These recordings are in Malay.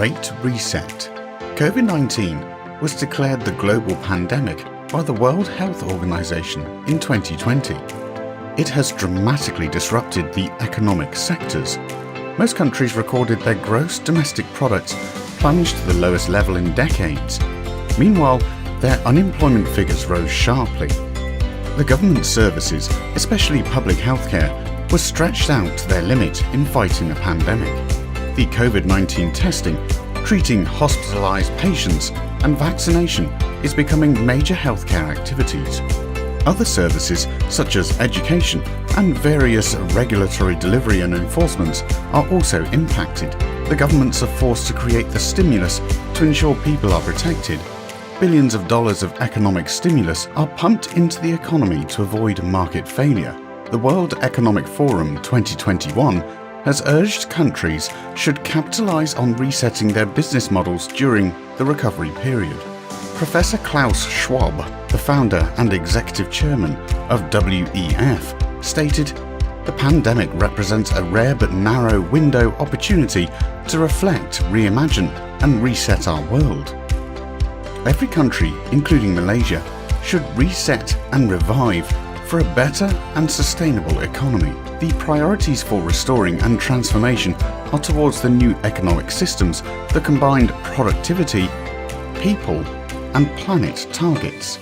Great Reset. COVID-19 was declared the global pandemic by the World Health Organization in 2020. It has dramatically disrupted the economic sectors. Most countries recorded their gross domestic products plunged to the lowest level in decades. Meanwhile, their unemployment figures rose sharply. The government services, especially public healthcare, were stretched out to their limit in fighting the pandemic. The COVID-19 testing, treating hospitalized patients, and vaccination is becoming major healthcare activities. Other services, such as education and various regulatory delivery and enforcements, are also impacted. The governments are forced to create the stimulus to ensure people are protected. Billions of dollars of economic stimulus are pumped into the economy to avoid market failure. The World Economic Forum 2021 has urged countries should capitalize on resetting their business models during the recovery period. Professor Klaus Schwab, the founder and executive chairman of WEF, stated, "The pandemic represents a rare but narrow window opportunity to reflect, reimagine, and reset our world. Every country, including Malaysia, should reset and revive for a better and sustainable economy. The priorities for restoring and transformation are towards the new economic systems that combined productivity, people, and planet targets.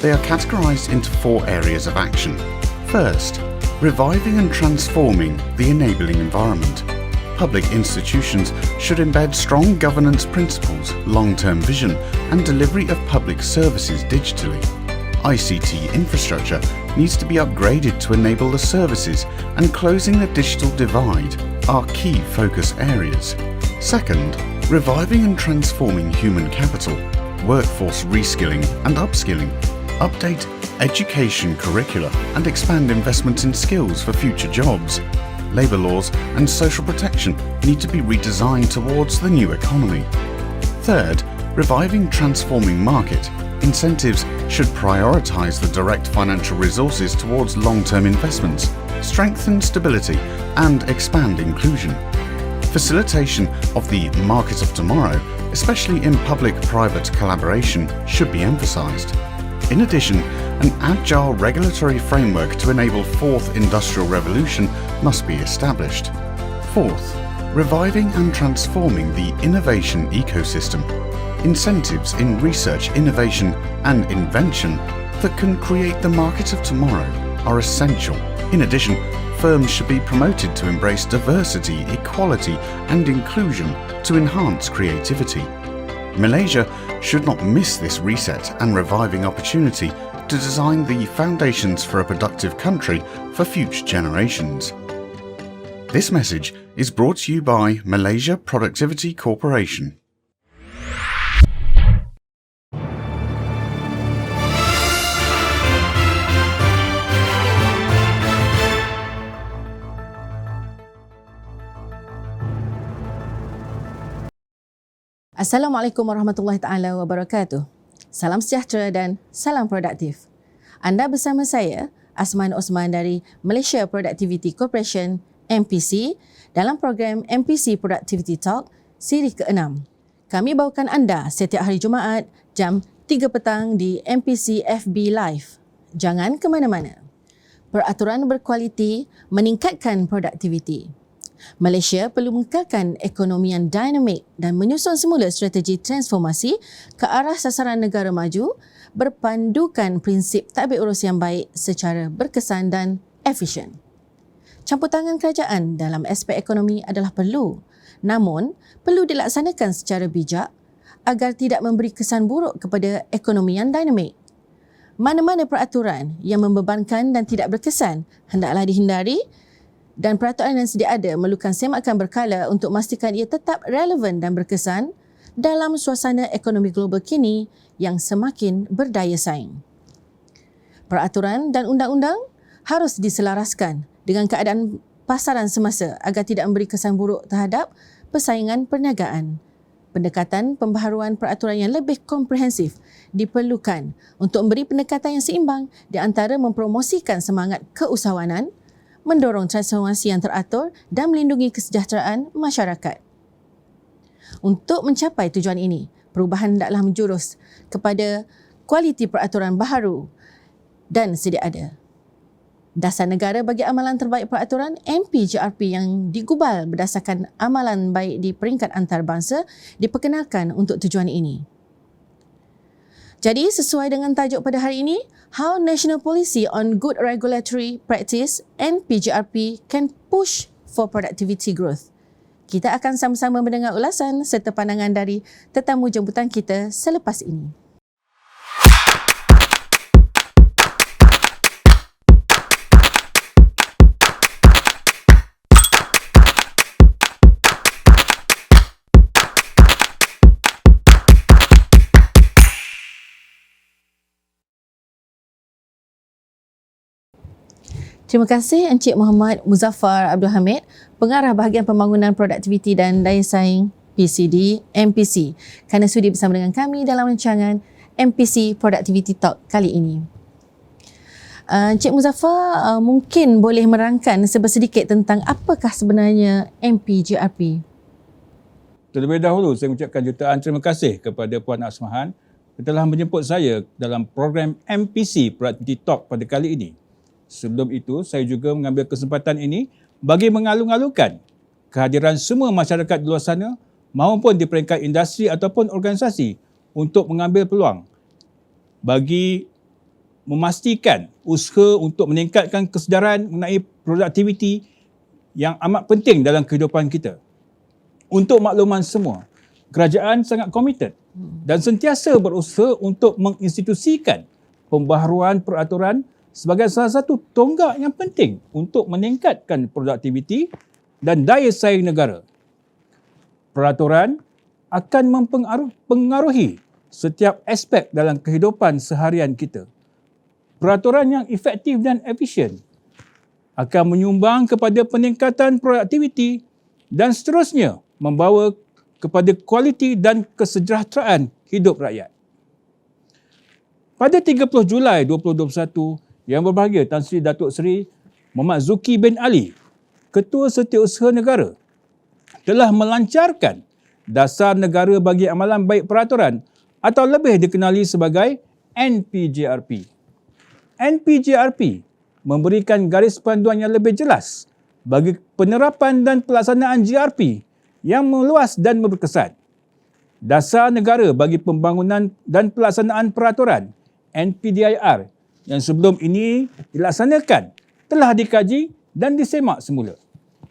They are categorized into 4 areas of action. First, reviving and transforming the enabling environment. Public institutions should embed strong governance principles, long-term vision, and delivery of public services digitally. ICT infrastructure needs to be upgraded to enable the services, and closing the digital divide are key focus areas. Second, reviving and transforming human capital, workforce reskilling and upskilling, update education curricula and expand investment in skills for future jobs. Labour laws and social protection need to be redesigned towards the new economy. Third, reviving transforming market. Incentives should prioritise the direct financial resources towards long-term investments, strengthen stability and expand inclusion. Facilitation of the market of tomorrow, especially in public-private collaboration, should be emphasised. In addition, an agile regulatory framework to enable fourth industrial revolution must be established. Fourth, reviving and transforming the innovation ecosystem. Incentives in research, innovation and invention that can create the market of tomorrow are essential. In addition, firms should be promoted to embrace diversity, equality and inclusion to enhance creativity. Malaysia should not miss this reset and reviving opportunity to design the foundations for a productive country for future generations. This message is brought to you by Malaysia Productivity Corporation. Assalamualaikum warahmatullahi taala wabarakatuh. Salam sejahtera dan salam produktif. Anda bersama saya, Asman Osman dari Malaysia Productivity Corporation, MPC, dalam program MPC Productivity Talk siri ke-6. Kami bawakan anda setiap hari Jumaat jam 3 petang di MPC FB Live. Jangan ke mana-mana. Peraturan berkualiti meningkatkan produktiviti. Malaysia perlu mengekalkan ekonomi yang dinamik dan menyusun semula strategi transformasi ke arah sasaran negara maju berpandukan prinsip tadbir urus yang baik secara berkesan dan efisien. Campur tangan kerajaan dalam aspek ekonomi adalah perlu, namun perlu dilaksanakan secara bijak agar tidak memberi kesan buruk kepada ekonomi yang dinamik. Mana-mana peraturan yang membebankan dan tidak berkesan hendaklah dihindari, dan peraturan yang sedia ada memerlukan semakan berkala untuk memastikan ia tetap relevan dan berkesan dalam suasana ekonomi global kini yang semakin berdaya saing. Peraturan dan undang-undang harus diselaraskan dengan keadaan pasaran semasa agar tidak memberi kesan buruk terhadap persaingan perniagaan. Pendekatan pembaharuan peraturan yang lebih komprehensif diperlukan untuk memberi pendekatan yang seimbang di antara mempromosikan semangat keusahawanan, mendorong transformasi yang teratur dan melindungi kesejahteraan masyarakat. Untuk mencapai tujuan ini, perubahan hendaklah menjurus kepada kualiti peraturan baharu dan sedia ada. Dasar negara bagi amalan terbaik peraturan MPJRP yang digubal berdasarkan amalan baik di peringkat antarabangsa diperkenalkan untuk tujuan ini. Jadi sesuai dengan tajuk pada hari ini, How National Policy on Good Regulatory Practice NPJRP can push for productivity growth. Kita akan sama-sama mendengar ulasan serta pandangan dari tetamu jemputan kita selepas ini. Terima kasih Encik Muhammad Muzaffar Abdul Hamid, Pengarah Bahagian Pembangunan Produktiviti dan Daya Saing PCD MPC, kerana sudi bersama dengan kami dalam rancangan MPC Productivity Talk kali ini. Encik Muzaffar mungkin boleh merangkan sedikit tentang apakah sebenarnya MPJRP? Terlebih dahulu saya mengucapkan jutaan terima kasih kepada Puan Asmahan telah menjemput saya dalam program MPC Productivity Talk pada kali ini. Sebelum itu, saya juga mengambil kesempatan ini bagi mengalu-alukan kehadiran semua masyarakat di luar sana maupun di peringkat industri ataupun organisasi untuk mengambil peluang bagi memastikan usaha untuk meningkatkan kesedaran mengenai produktiviti yang amat penting dalam kehidupan kita. Untuk makluman semua, kerajaan sangat komited dan sentiasa berusaha untuk menginstitusikan pembaharuan peraturan sebagai salah satu tonggak yang penting untuk meningkatkan produktiviti dan daya saing negara. Peraturan akan mempengaruhi setiap aspek dalam kehidupan seharian kita. Peraturan yang efektif dan efisien akan menyumbang kepada peningkatan produktiviti dan seterusnya membawa kepada kualiti dan kesejahteraan hidup rakyat. Pada 30 Julai 2021, Yang Berbahagia Tan Sri Datuk Seri Muhammad Zuki bin Ali, Ketua Setiausaha Negara, telah melancarkan Dasar Negara bagi Amalan Baik Peraturan atau lebih dikenali sebagai NPJRP. NPJRP memberikan garis panduan yang lebih jelas bagi penerapan dan pelaksanaan JRP yang meluas dan berkesan. Dasar Negara bagi Pembangunan dan Pelaksanaan Peraturan NPDIR yang sebelum ini dilaksanakan telah dikaji dan disemak semula.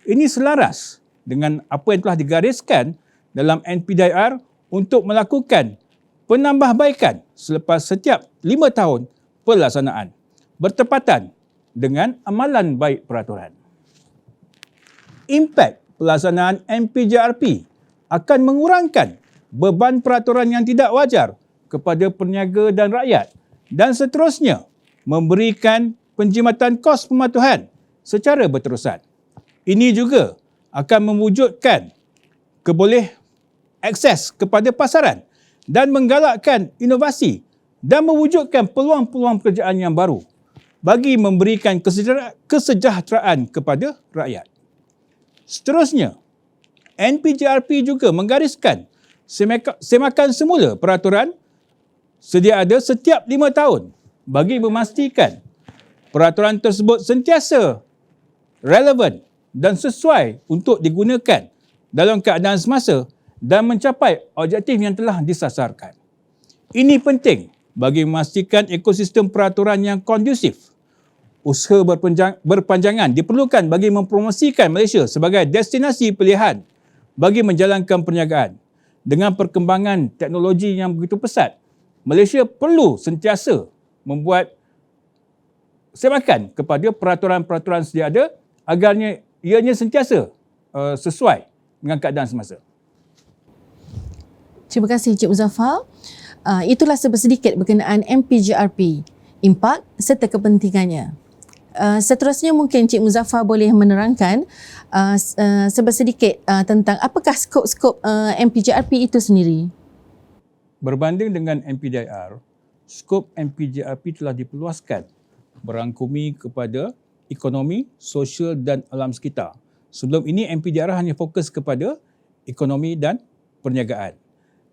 Ini selaras dengan apa yang telah digariskan dalam NPDIR untuk melakukan penambahbaikan selepas setiap 5 tahun pelaksanaan bertepatan dengan amalan baik peraturan. Impak pelaksanaan NPJRP akan mengurangkan beban peraturan yang tidak wajar kepada peniaga dan rakyat dan seterusnya memberikan penjimatan kos pematuhan secara berterusan. Ini juga akan mewujudkan keboleh akses kepada pasaran dan menggalakkan inovasi dan mewujudkan peluang-peluang pekerjaan yang baru bagi memberikan kesejahteraan kepada rakyat. Seterusnya, NPJRP juga menggariskan semakan semula peraturan sedia ada setiap 5 tahun bagi memastikan peraturan tersebut sentiasa relevan dan sesuai untuk digunakan dalam keadaan semasa dan mencapai objektif yang telah disasarkan. Ini penting bagi memastikan ekosistem peraturan yang kondusif. Usaha berpanjangan diperlukan bagi mempromosikan Malaysia sebagai destinasi pilihan bagi menjalankan perniagaan. Dengan perkembangan teknologi yang begitu pesat, Malaysia perlu sentiasa membuat semakan kepada peraturan-peraturan sedia ada agarnya ianya sentiasa sesuai dengan keadaan semasa. Terima kasih Encik Muzaffar. Itulah sedikit berkenaan MPJRP, impak serta kepentingannya. Seterusnya mungkin Encik Muzaffar boleh menerangkan sedikit tentang apakah skop-skop MPJRP itu sendiri. Berbanding dengan MPDIR, skop MPJRP telah diperluaskan berangkumi kepada ekonomi, sosial dan alam sekitar. Sebelum ini MPDIR hanya fokus kepada ekonomi dan perniagaan.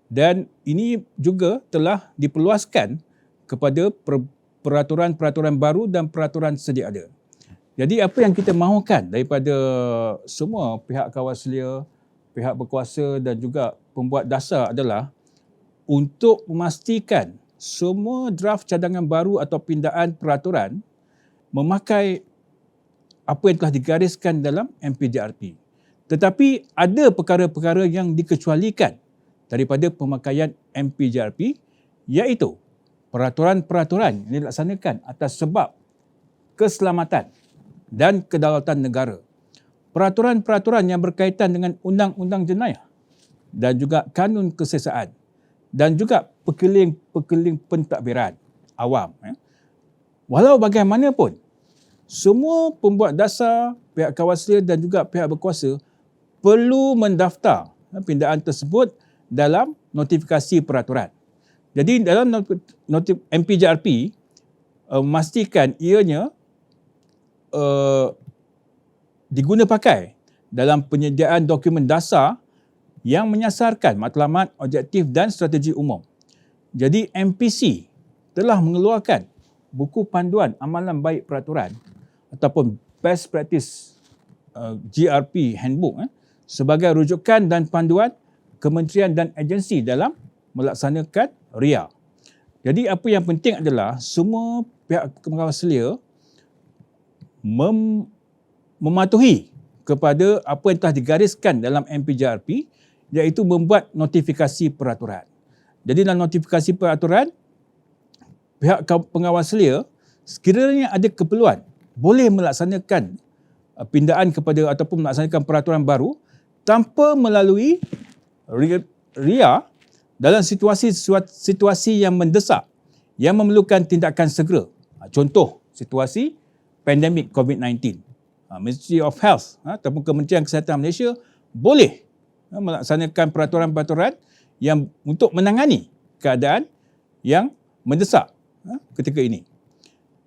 Dan ini juga telah diperluaskan kepada peraturan-peraturan baru dan peraturan sedia ada. Jadi apa yang kita mahukan daripada semua pihak kawal selia, pihak berkuasa dan juga pembuat dasar adalah untuk memastikan semua draft cadangan baru atau pindaan peraturan memakai apa yang telah digariskan dalam MPJRP. Tetapi ada perkara-perkara yang dikecualikan daripada pemakaian MPJRP, iaitu peraturan-peraturan yang dilaksanakan atas sebab keselamatan dan kedaulatan negara, peraturan-peraturan yang berkaitan dengan undang-undang jenayah dan juga kanun kesesaan dan juga pekeling pentadbiran awam. Walau bagaimanapun, semua pembuat dasar, pihak kawal selia dan juga pihak berkuasa perlu mendaftar pindaan tersebut dalam notifikasi peraturan. Jadi dalam MPJRP memastikan ianya diguna pakai dalam penyediaan dokumen dasar yang menyasarkan matlamat, objektif dan strategi umum. Jadi MPC telah mengeluarkan buku panduan amalan baik peraturan ataupun Best Practice GRP Handbook sebagai rujukan dan panduan kementerian dan agensi dalam melaksanakan RIA. Jadi apa yang penting adalah semua pihak kawal selia mematuhi kepada apa yang telah digariskan dalam MPJRP, iaitu membuat notifikasi peraturan. Jadi dalam notifikasi peraturan, pihak pengawal selia sekiranya ada keperluan boleh melaksanakan pindaan kepada ataupun melaksanakan peraturan baru tanpa melalui RIA dalam situasi yang mendesak yang memerlukan tindakan segera. Contoh situasi pandemik COVID-19. Ministry of Health ataupun Kementerian Kesihatan Malaysia boleh melaksanakan peraturan-peraturan yang untuk menangani keadaan yang mendesak ketika ini.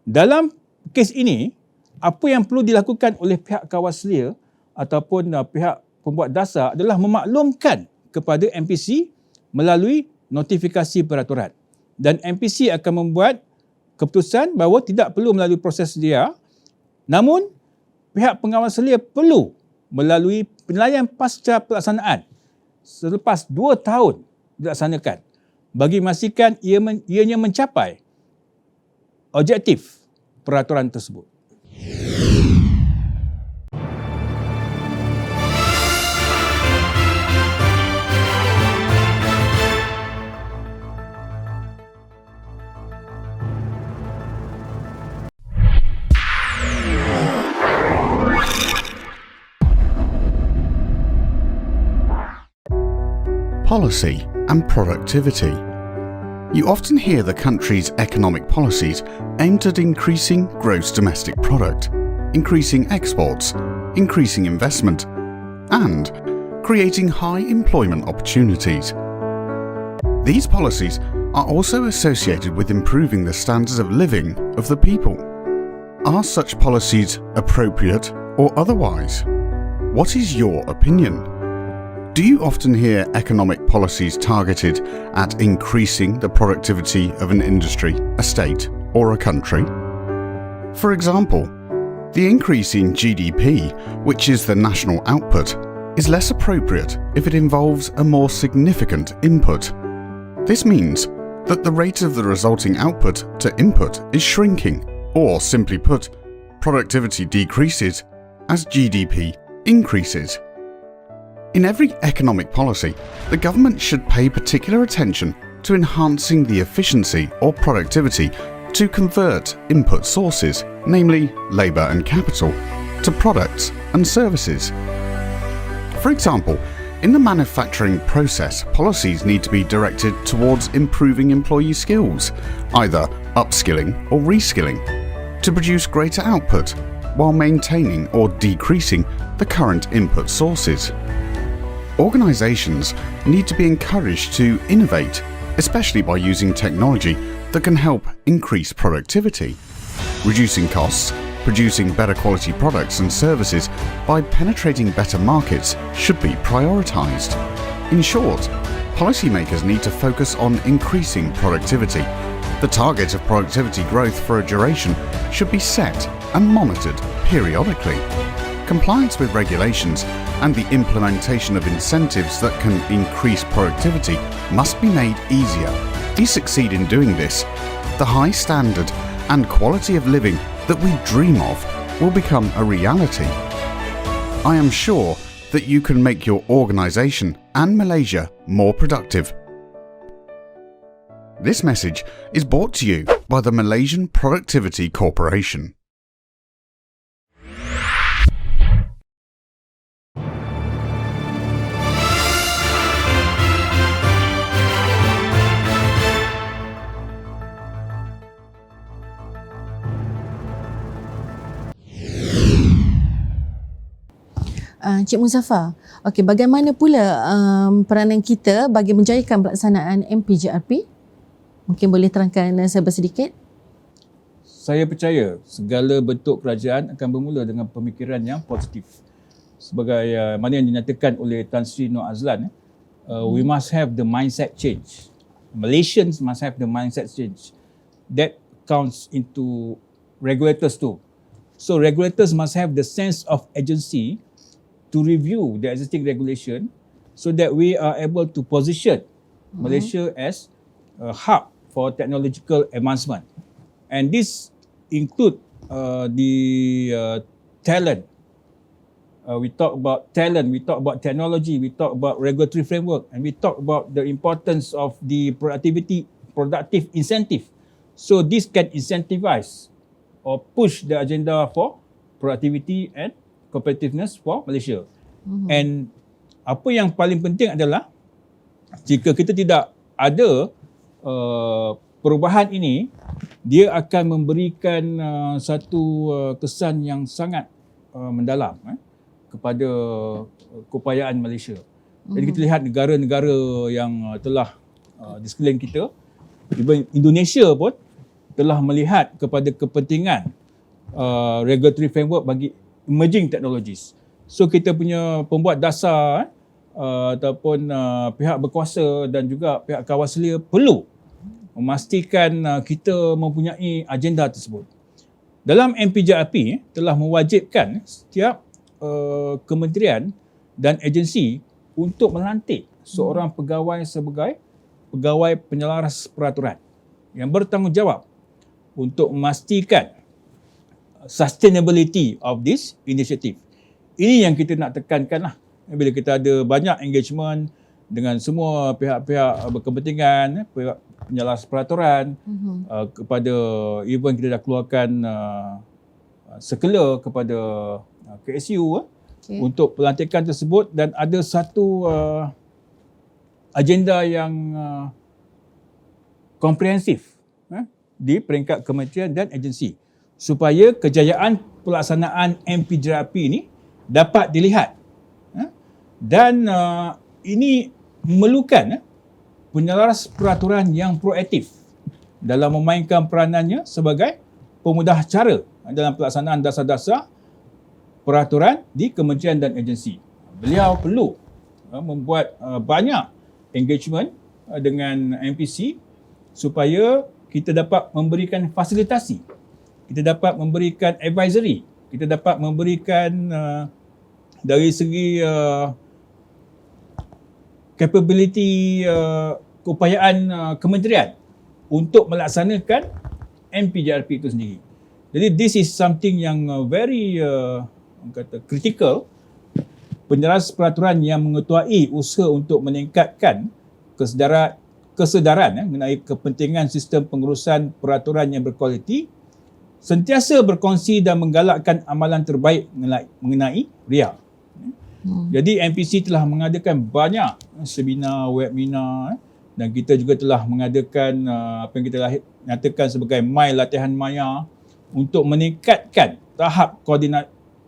Dalam kes ini, apa yang perlu dilakukan oleh pihak kawal selia ataupun pihak pembuat dasar adalah memaklumkan kepada MPC melalui notifikasi peraturan. Dan MPC akan membuat keputusan bahawa tidak perlu melalui proses dia, namun pihak pengawal selia perlu melalui penilaian pasca pelaksanaan selepas 2 tahun dilaksanakan bagi memastikan ianya mencapai objektif peraturan tersebut. Policy and productivity. You often hear the country's economic policies aimed at increasing gross domestic product, increasing exports, increasing investment, and creating high employment opportunities. These policies are also associated with improving the standards of living of the people. Are such policies appropriate or otherwise? What is your opinion? Do you often hear economic policies targeted at increasing the productivity of an industry, a state, or a country? For example, the increase in GDP, which is the national output, is less appropriate if it involves a more significant input. This means that the rate of the resulting output to input is shrinking, or simply put, productivity decreases as GDP increases. In every economic policy, the government should pay particular attention to enhancing the efficiency or productivity to convert input sources, namely labour and capital, to products and services. For example, in the manufacturing process, policies need to be directed towards improving employee skills, either upskilling or reskilling, to produce greater output while maintaining or decreasing the current input sources. Organisations need to be encouraged to innovate, especially by using technology that can help increase productivity. Reducing costs, producing better quality products and services by penetrating better markets should be prioritised. In short, policymakers need to focus on increasing productivity. The target of productivity growth for a duration should be set and monitored periodically. Compliance with regulations and the implementation of incentives that can increase productivity must be made easier. If you succeed in doing this, the high standard and quality of living that we dream of will become a reality. I am sure that you can make your organisation and Malaysia more productive. This message is brought to you by the Malaysian Productivity Corporation. Cik Muzaffar, okey, bagaimana pula peranan kita bagi menjayakan pelaksanaan MPJRP? Mungkin boleh terangkan saya sedikit? Saya percaya segala bentuk kerajaan akan bermula dengan pemikiran yang positif. Sebagai mana yang dinyatakan oleh Tan Sri Nur Azlan, we must have the mindset change. Malaysians must have the mindset change. That counts into regulators too. So regulators must have the sense of agency to review the existing regulation so that we are able to position Malaysia as a hub for technological advancement. And this include the talent. We talk about talent, we talk about technology, we talk about regulatory framework, and we talk about the importance of the productive incentive. So this can incentivize or push the agenda for productivity and competitiveness for Malaysia. And apa yang paling penting adalah jika kita tidak ada perubahan ini, dia akan memberikan satu kesan yang sangat mendalam kepada keupayaan Malaysia. Jadi kita lihat negara-negara yang telah di sekeliling kita, even Indonesia pun telah melihat kepada kepentingan regulatory framework bagi emerging technologies. So kita punya pembuat dasar ataupun pihak berkuasa dan juga pihak kawasalia perlu memastikan kita mempunyai agenda tersebut. Dalam MPJRP telah mewajibkan setiap kementerian dan agensi untuk melantik seorang pegawai sebagai pegawai penyelaras peraturan yang bertanggungjawab untuk memastikan sustainability of this initiative. Ini yang kita nak tekankan lah. Bila kita ada banyak engagement dengan semua pihak-pihak berkepentingan, pihak penyelaras peraturan, kepada even kita dah keluarkan circular kepada KSU untuk pelantikan tersebut, dan ada satu agenda yang komprehensif di peringkat kementerian dan agensi, supaya kejayaan pelaksanaan MPJRP ini dapat dilihat. Dan ini memerlukan penyelaras peraturan yang proaktif dalam memainkan peranannya sebagai pemudah cara dalam pelaksanaan dasar-dasar peraturan di kementerian dan agensi. Beliau perlu membuat banyak engagement dengan MPC supaya kita dapat memberikan fasilitasi, kita dapat memberikan advisory, kita dapat memberikan dari segi capability keupayaan kementerian untuk melaksanakan MPJRP itu sendiri. Jadi this is something yang very critical. Penyelaras peraturan yang mengetuai usaha untuk meningkatkan kesedaran mengenai kepentingan sistem pengurusan peraturan yang berkualiti, sentiasa berkongsi dan menggalakkan amalan terbaik mengenai RIA. Jadi MPC telah mengadakan banyak seminar, webinar, dan kita juga telah mengadakan apa yang kita nyatakan sebagai My Latihan Maya untuk meningkatkan tahap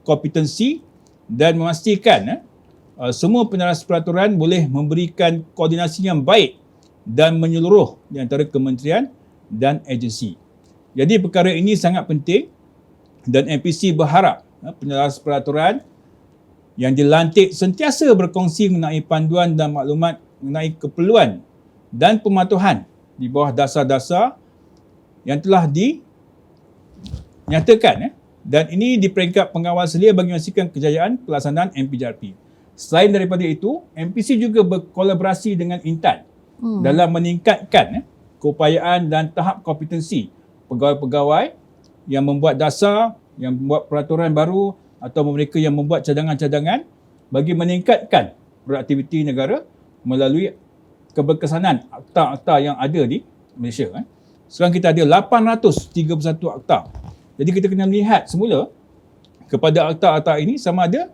kompetensi dan memastikan semua penyelaras peraturan boleh memberikan koordinasi yang baik dan menyeluruh di antara kementerian dan agensi. Jadi perkara ini sangat penting dan MPC berharap penyelaras peraturan yang dilantik sentiasa berkongsi mengenai panduan dan maklumat mengenai keperluan dan pematuhan di bawah dasar-dasar yang telah dinyatakan dan ini di peringkat pengawal selia bagi memastikan kejayaan pelaksanaan MPJRP. Selain daripada itu, MPC juga berkolaborasi dengan Intan dalam meningkatkan keupayaan dan tahap kompetensi pegawai-pegawai yang membuat dasar, yang membuat peraturan baru atau mereka yang membuat cadangan-cadangan bagi meningkatkan produktiviti negara melalui keberkesanan akta-akta yang ada di Malaysia. Sekarang kita ada 831 akta. Jadi kita kena melihat semula kepada akta-akta ini sama ada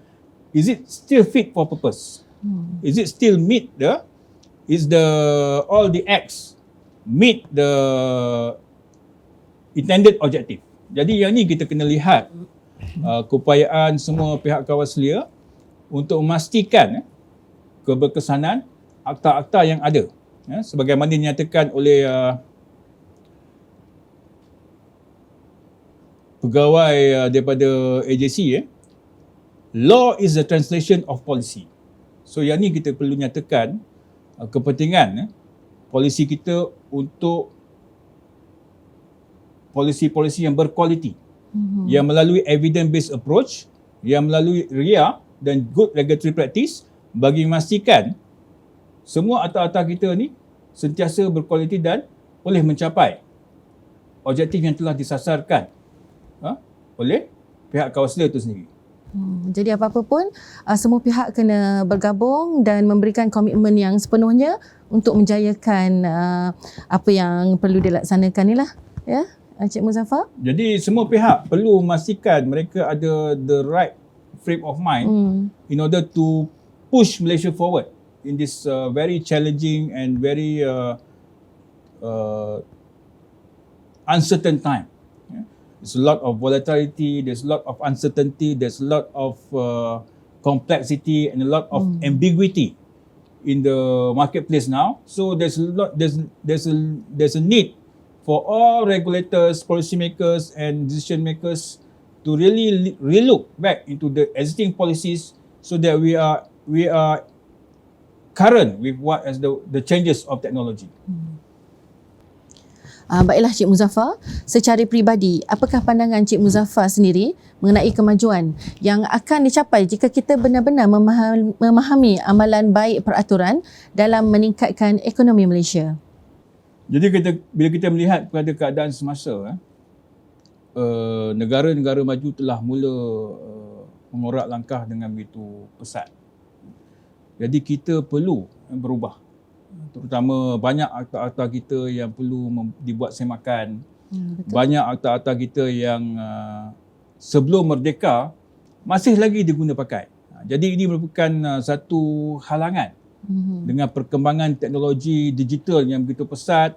is it still fit for purpose? Is it still meet all the acts meet the intended objective? Jadi yang ni kita kena lihat keupayaan semua pihak kawal selia untuk memastikan keberkesanan akta-akta yang ada. Sebagaimana dinyatakan oleh pegawai daripada AJC, law is the translation of policy. So yang ni kita perlu nyatakan kepentingan polisi kita untuk polisi-polisi yang berkualiti, yang melalui evidence-based approach, yang melalui RIA dan good regulatory practice bagi memastikan semua akta-akta kita ni sentiasa berkualiti dan boleh mencapai objektif yang telah disasarkan oleh pihak kawal selia itu sendiri. Jadi apa-apa pun semua pihak kena bergabung dan memberikan komitmen yang sepenuhnya untuk menjayakan apa yang perlu dilaksanakan ni lah, ya, Encik Muzaffar. Jadi semua pihak perlu memastikan mereka ada the right frame of mind in order to push Malaysia forward in this very challenging and very uncertain time. There's a lot of volatility, there's a lot of uncertainty, there's a lot of complexity and a lot of ambiguity in the marketplace now. So there's a need for all regulators, policymakers and decision makers to really relook back into the existing policies so that we are current with what as the changes of technology. Baiklah Cik Muzaffar, secara peribadi, apakah pandangan Cik Muzaffar sendiri mengenai kemajuan yang akan dicapai jika kita benar-benar memahami amalan baik peraturan dalam meningkatkan ekonomi Malaysia? Jadi bila kita melihat pada keadaan semasa, negara-negara maju telah mula mengorak langkah dengan begitu pesat. Jadi kita perlu berubah. Terutama banyak akta-akta kita yang perlu dibuat semakan. Banyak akta-akta kita yang sebelum merdeka masih lagi diguna pakai. Jadi ini merupakan satu halangan dengan perkembangan teknologi digital yang begitu pesat.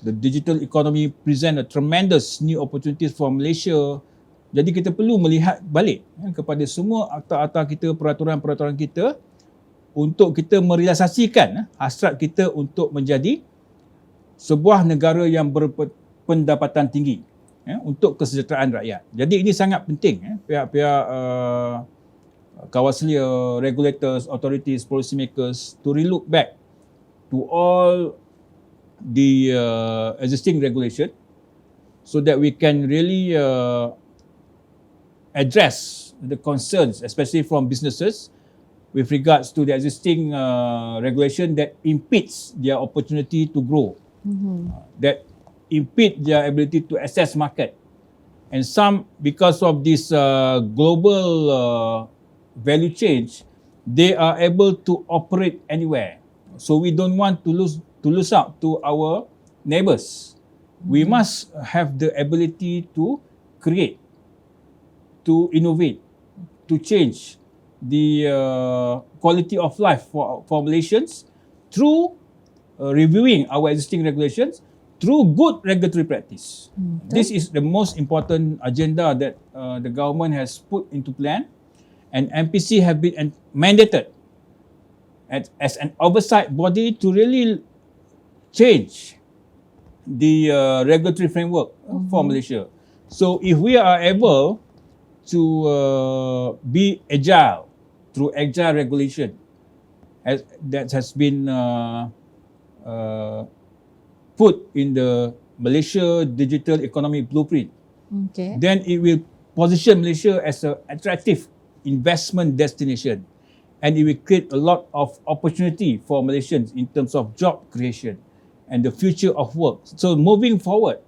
The digital economy present a tremendous new opportunities for Malaysia. Jadi kita perlu melihat balik kepada semua akta-akta kita, peraturan-peraturan kita untuk kita merealisasikan hasrat kita untuk menjadi sebuah negara yang berpendapatan tinggi untuk kesejahteraan rakyat. Jadi ini sangat penting pihak-pihak kawal selia, regulators, authorities, policymakers to relook back to all the existing regulation so that we can really address the concerns, especially from businesses, with regards to the existing regulation that impedes their opportunity to grow, that impede their ability to access market. And some, because of this global value change, they are able to operate anywhere. So we don't want to lose out to our neighbors. We must have the ability to create, to innovate, to change the quality of life for Malaysians through reviewing our existing regulations through good regulatory practice. This is the most important agenda that the government has put into plan, and MPC have been mandated as an oversight body to really change the regulatory framework for Malaysia. So if we are able to be agile through agile regulation that has been put in the Malaysia Digital Economy Blueprint. Okay. Then it will position Malaysia as an attractive investment destination, and it will create a lot of opportunity for Malaysians in terms of job creation and the future of work. So moving forward,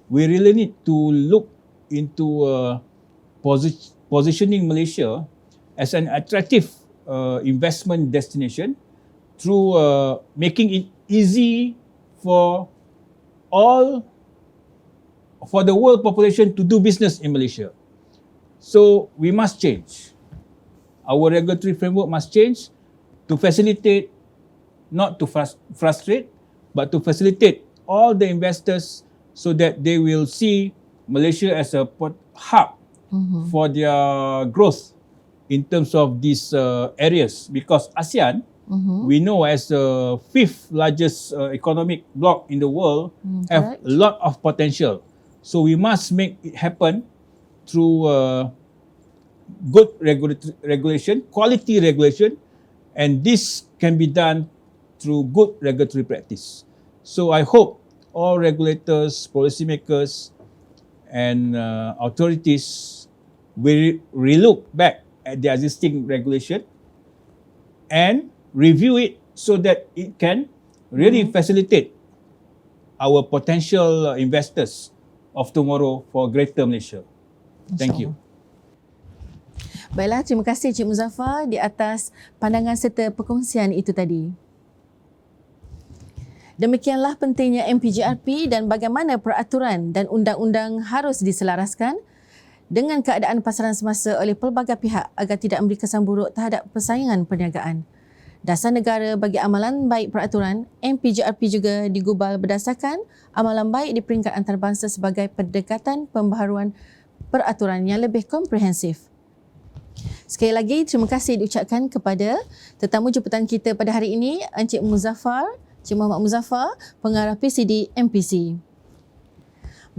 we really need to look into positioning Malaysia as an attractive investment destination through making it easy for the world population to do business in Malaysia. So we must change. Our regulatory framework must change to facilitate, not to frustrate, but to facilitate all the investors so that they will see Malaysia as a hub for their growth in terms of these areas. Because ASEAN, we know as the 5th largest economic bloc in the world, have correct. a lot of potential. So we must make it happen through good regulation, quality regulation, and this can be done through good regulatory practice. So I hope all regulators, policymakers, and authorities will relook back at the existing regulation and review it so that it can really facilitate our potential investors of tomorrow for Greater Malaysia. Thank you. Baiklah, terima kasih Cik Muzaffar di atas pandangan serta perkongsian itu tadi. Demikianlah pentingnya MPJRP dan bagaimana peraturan dan undang-undang harus diselaraskan dengan keadaan pasaran semasa oleh pelbagai pihak agar tidak memberi kesan buruk terhadap persaingan perniagaan. Dasar negara bagi amalan baik peraturan, MPJRP juga digubal berdasarkan amalan baik di peringkat antarabangsa sebagai pendekatan pembaharuan peraturan yang lebih komprehensif. Sekali lagi, terima kasih diucapkan kepada tetamu jemputan kita pada hari ini, Encik Muzaffar, Encik Muhammad Muzaffar, Pengarah PCD MPC.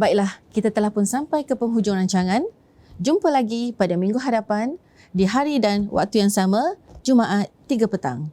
Baiklah, kita telah pun sampai ke penghujung rancangan. Jumpa lagi pada minggu hadapan di hari dan waktu yang sama, Jumaat 3 petang.